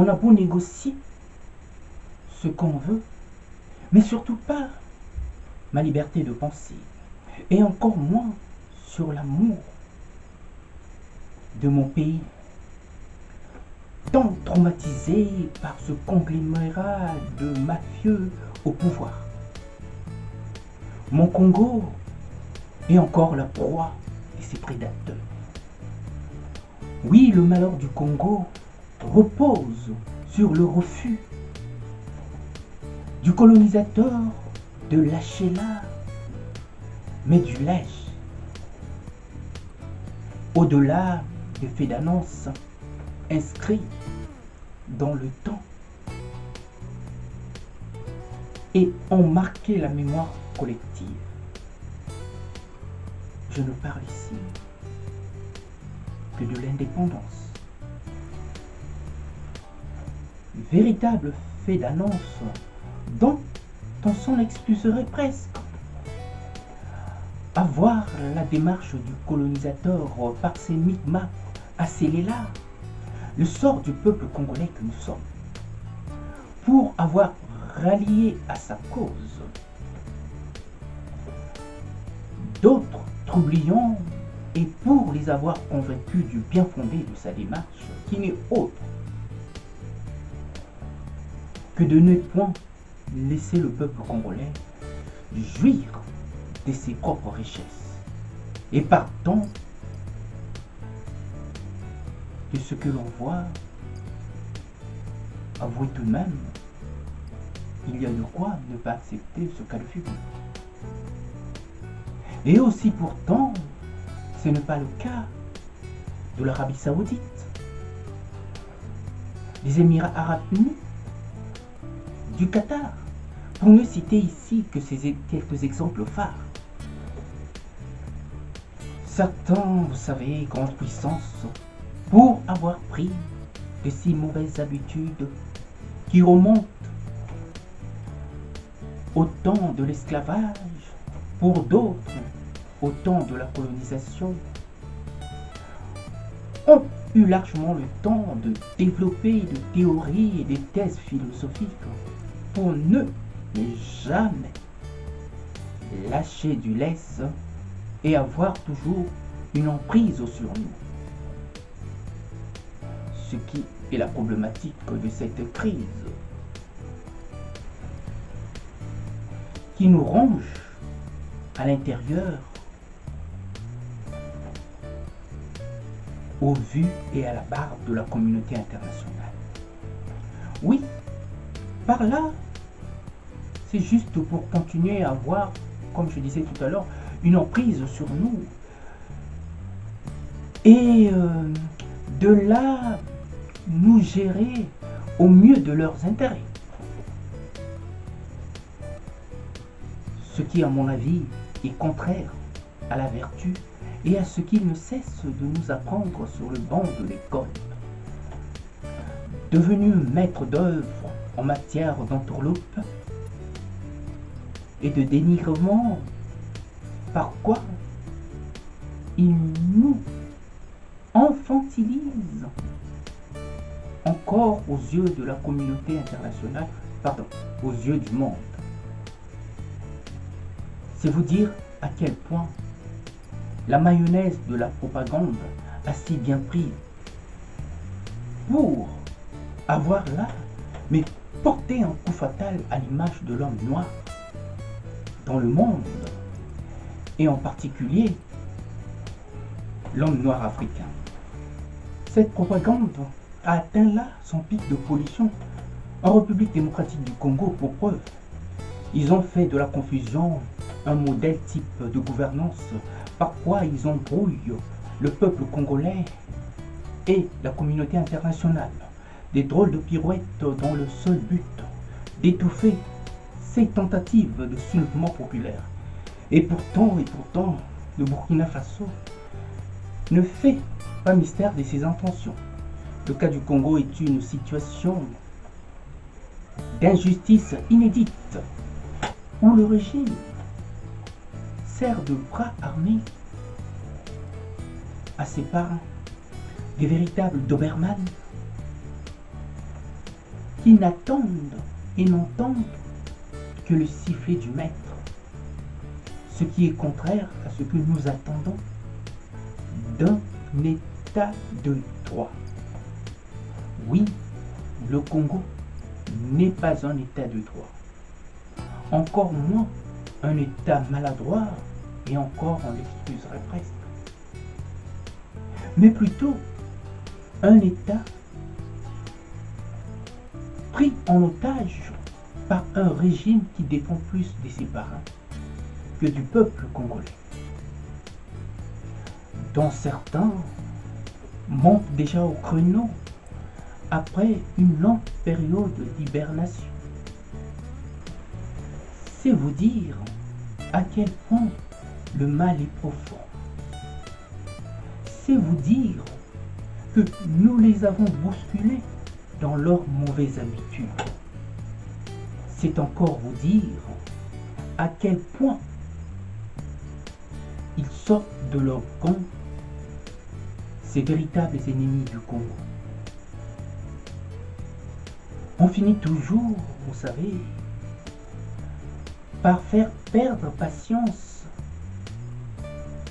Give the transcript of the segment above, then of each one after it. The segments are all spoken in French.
On a beau négocier ce qu'on veut, mais surtout pas ma liberté de penser, et encore moins sur l'amour de mon pays, tant traumatisé par ce conglomérat de mafieux au pouvoir. Mon Congo est encore la proie de ses prédateurs. Oui, le malheur du Congo repose sur le refus du colonisateur de lâcher là, mais du lèche. Au-delà des faits d'annonce inscrits dans le temps et ont marqué la mémoire collective. Je ne parle ici que de l'indépendance. Véritable fait d'annonce dont on s'en excuserait presque. Avoir la démarche du colonisateur par ses micmacs à sceller là le sort du peuple congolais que nous sommes, pour avoir rallié à sa cause d'autres troublions et pour les avoir convaincus du bien fondé de sa démarche, qui n'est autre que de ne point laisser le peuple congolais jouir de ses propres richesses et partant de ce que l'on voit, avouez tout de même, il y a de quoi ne pas accepter ce cas de figure. Et aussi pourtant, ce n'est pas le cas de l'Arabie Saoudite, des Émirats Arabes Unis, du Qatar, pour ne citer ici que ces quelques exemples phares. Certains, vous savez, grandes puissances, pour avoir pris de si mauvaises habitudes qui remontent au temps de l'esclavage, pour d'autres, au temps de la colonisation, ont eu largement le temps de développer des théories et des thèses philosophiques pour ne jamais lâcher du lest et avoir toujours une emprise sur nous. Ce qui est la problématique de cette crise qui nous ronge à l'intérieur au vu et à la barbe de la communauté internationale. Oui, par là, c'est juste pour continuer à avoir, comme je disais tout à l'heure, une emprise sur nous. Et de là, nous gérer au mieux de leurs intérêts. Ce qui, à mon avis, est contraire à la vertu et à ce qu'ils ne cessent de nous apprendre sur le banc de l'école. Devenus maîtres d'œuvre en matière d'entourloupe et de dénigrement, par quoi ils nous infantilisent encore aux yeux de la communauté internationale, pardon, aux yeux du monde. C'est vous dire à quel point la mayonnaise de la propagande a si bien pris pour avoir là, mais porter un coup fatal à l'image de l'homme noir dans le monde, et en particulier l'homme noir africain. Cette propagande a atteint là son pic de pollution en République démocratique du Congo. Pour preuve, ils ont fait de la confusion un modèle type de gouvernance par quoi ils embrouillent le peuple congolais et la communauté internationale. Des drôles de pirouettes dans le seul but d'étouffer ces tentatives de soulèvement populaire. Et pourtant, le Burkina Faso ne fait pas mystère de ses intentions. Le cas du Congo est une situation d'injustice inédite, où le régime sert de bras armés à ses parents, des véritables Doberman, qui n'attendent et n'entendent que le sifflet du maître, ce qui est contraire à ce que nous attendons d'un état de droit. Oui, le Congo n'est pas un état de droit, encore moins un état maladroit, et encore on l'excuserait presque, mais plutôt un état pris en otage par un régime qui dépend plus de ses parrains que du peuple congolais, dont certains montent déjà au créneau après une longue période d'hibernation. C'est vous dire à quel point le mal est profond. C'est vous dire que nous les avons bousculés dans leurs mauvaises habitudes. C'est encore vous dire à quel point ils sortent de leur camp, ces véritables ennemis du Congo. On finit toujours, vous savez, par faire perdre patience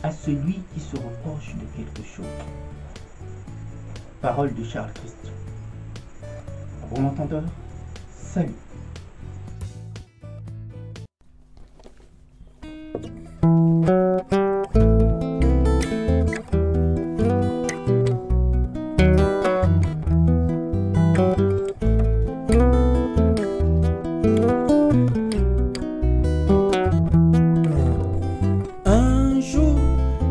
à celui qui se reproche de quelque chose. Parole de Charles Christian. Bon entendeur, salut. Un jour,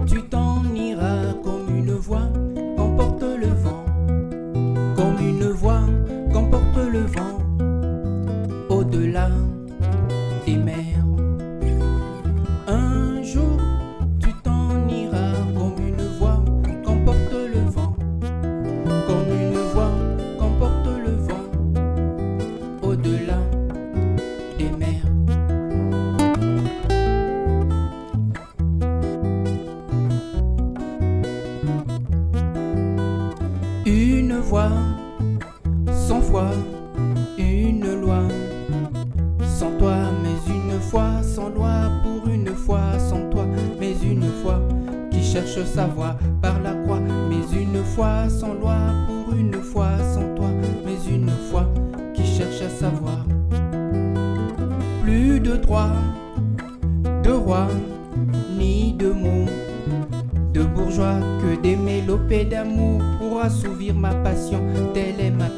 tu t'en iras comme une voix qu'emporte le vent, comme une voix qu'emporte le vent, au-delà des mers. Un jour, tu t'en iras comme une voix qu'emporte le vent, comme une voix qu'emporte le vent, au-delà des mers. Une voix, sans foi, une loi, sans toi, mais une foi, sans loi, pour une fois, sans toi, mais une foi, qui cherche sa voie par la croix, mais une foi, sans loi, pour une fois, sans toi, mais une foi, qui cherche à savoir. Plus de droit, de roi, ni de mots, de bourgeois, que des mélopées d'amour pour assouvir ma passion. Telle est ma